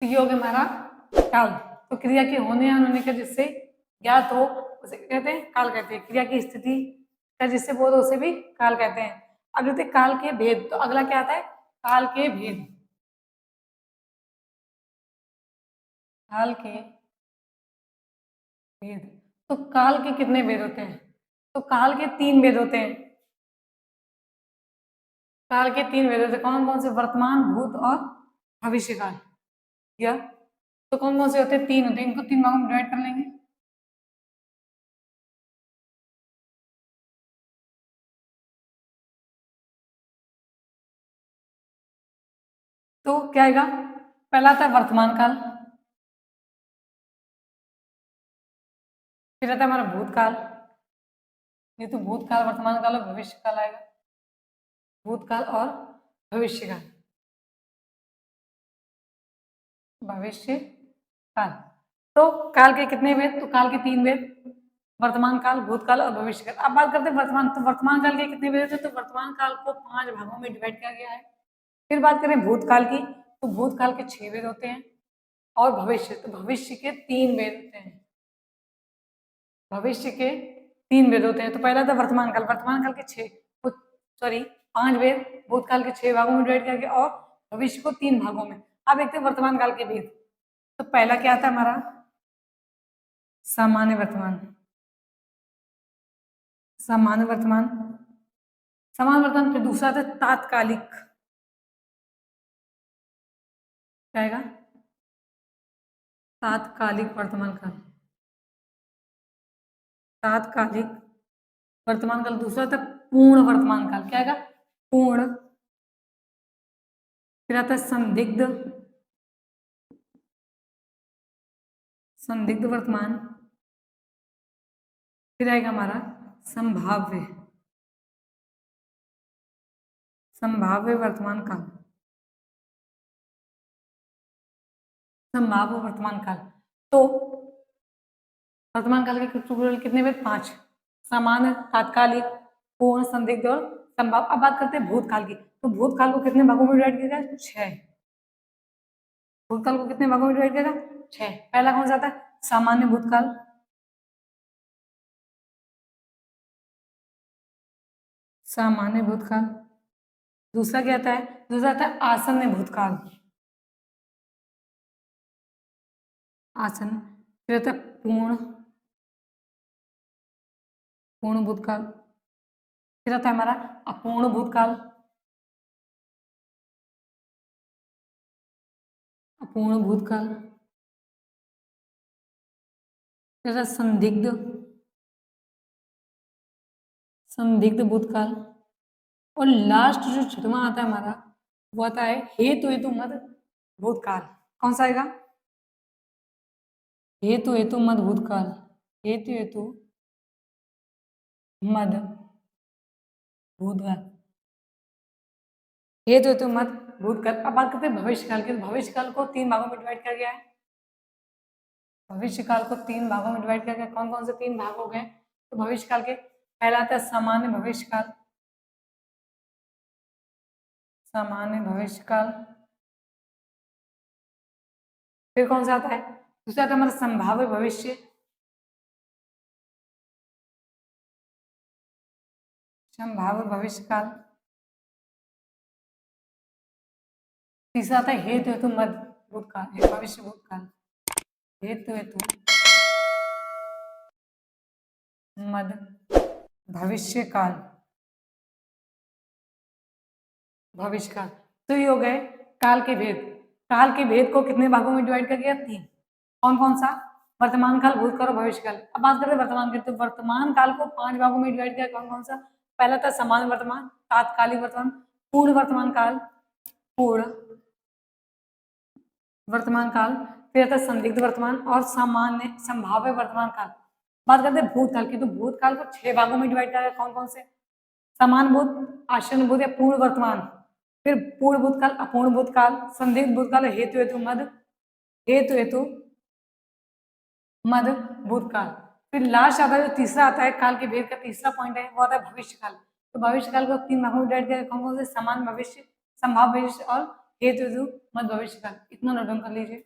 तो ये हो गया हमारा काल। तो क्रिया के होने या होने का जिससे ज्ञात हो उसे कहते हैं काल कहते हैं। क्रिया की स्थिति का जिससे बोध हो उसे भी काल कहते हैं। अब देखते हैं काल के भेद। तो अगला क्या आता है? काल के भेद। काल के भेद। तो काल के कितने भेद होते हैं? तो काल के 3 भेद होते हैं। काल के 3 भेद होते हैं। कौन कौन से? वर्तमान, भूत और भविष्य काल। या तो कौन कौन से होते हैं? 3 होते हैं। इनको 3 भागों में डिवाइड कर लेंगे। तो क्या आएगा? पहला आता है वर्तमान काल, फिर आता है हमारा भूतकाल। ये तो भूतकाल, वर्तमान काल और भविष्य काल आएगा। भूतकाल और भविष्य काल। भविष्य काल। तो काल के कितने भेद? तो काल के 3 भेद, वर्तमान काल, भूतकाल और भविष्य काल। अब बात करते हैं वर्तमान। तो वर्तमान काल के कितने भेद होते हैं? तो वर्तमान काल को 5 भागों में डिवाइड किया गया है। फिर बात करें भूतकाल की, तो भूतकाल के 6 भेद होते हैं। और भविष्य, तो भविष्य के 3 भेद होते हैं। भविष्य के 3 भेद होते हैं। तो पहला था वर्तमान काल। वर्तमान काल के 5 भेद, भूतकाल के 6 भागों में डिवाइड किया गया और भविष्य को 3 भागों में। अब देखते हैं वर्तमान काल के भेद। तो पहला क्या था हमारा? सामान्य वर्तमान। सामान्य वर्तमान, सामान्य वर्तमान। फिर दूसरा था तात्कालिक। क्या आएगा? तात्कालिक वर्तमान काल। तात्कालिक वर्तमान काल। दूसरा था पूर्ण वर्तमान काल। क्या आएगा? पूर्ण। फिर आता है संदिग्ध। संदिग्ध वर्तमान। फिर आएगा हमारा संभाव्य। संभाव्य वर्तमान काल। संभाव्य वर्तमान काल। तो वर्तमान काल के टोटल कितने भेद? 5। सामान्य, तात्कालिक, पूर्ण, संदिग्ध और संभाव्य। अब बात करते हैं भूतकाल की। तो भूतकाल को कितने भागों में डिवाइड किया गया? 6। भूतकाल को कितने भागों में डिवाइड किया गया? 6। पहला कौन सा आता है? सामान्य भूतकाल। सामान्य भूतकाल। दूसरा क्या आता है? दूसरा आता है आसन्न भूतकाल। आसन्न। फिर आता है पूर्ण। पूर्ण भूतकाल। फिर आता है हमारा अपूर्ण भूतकाल। अपूर्ण भूतकाल। फिर आता है संदिग्ध। संदिग्ध भूतकाल। और लास्ट जो 6वां आता है हमारा, वो आता है हेतु हेतु मद भूतकाल। कौन सा आएगा? हेतु हेतु मद भूतकाल। हेतु हेतु मद भूतकाल। हेतु हेतु मद भूतकाल। अब बात करते हैं भविष्य काल की। भविष्य काल को 3 भागों में डिवाइड किया गया है। भविष्य काल को 3 भागों में डिवाइड किया गया। कौन कौन से 3 भाग हो गए? तो भविष्य काल के पहला आता है सामान्य भविष्य काल। सामान्य भविष्य काल। फिर कौन सा आता है? दूसरा आता है हमारा संभाव्य भविष्य। संभाव्य भविष्य काल। तीसरा आता है हेतु हेतु मद भूतकाल, भविष्य भूतकाल। हेतु हेतु मद भविष्य काल। भविष्य काल। तो ये हो गए काल के भेद। काल के भेद को कितने भागों में डिवाइड कर दिया? 3। कौन कौन सा? वर्तमान काल, भूतकाल और भविष्य काल। अब बात करें वर्तमान की। तो वर्तमान काल को 5 भागों में डिवाइड किया। कौन कौन सा? पहला था सामान्य वर्तमान, तात्कालिक वर्तमान, पूर्ण वर्तमान काल, पूर्ण वर्तमान काल, फिर आता है संदिग्ध वर्तमान और सामान्य संभाव्य वर्तमान काल। बात करते हैं भूतकाल की। तो भूतकाल को 6 भागों में डिवाइड किया गया। कौन कौन से? समान भूत, आसन भूत या पूर्ण वर्तमान, फिर पूर्ण भूतकाल, अपूर्ण भूतकाल, संदिग्ध भूतकाल, हेतु हेतु मद, हेतु हेतु मद भूतकाल। फिर लास्ट आता है जो तीसरा आता है काल के भेद का तीसरा पॉइंट है, वो आता है भविष्य काल। तो भविष्य काल को 3 भागों में डिवाइड किया। कौन कौन से? समान भविष्य, संभाव्य भविष्य और हेतु मत भविष्य काल, इतना नोट डाउन कर लीजिए।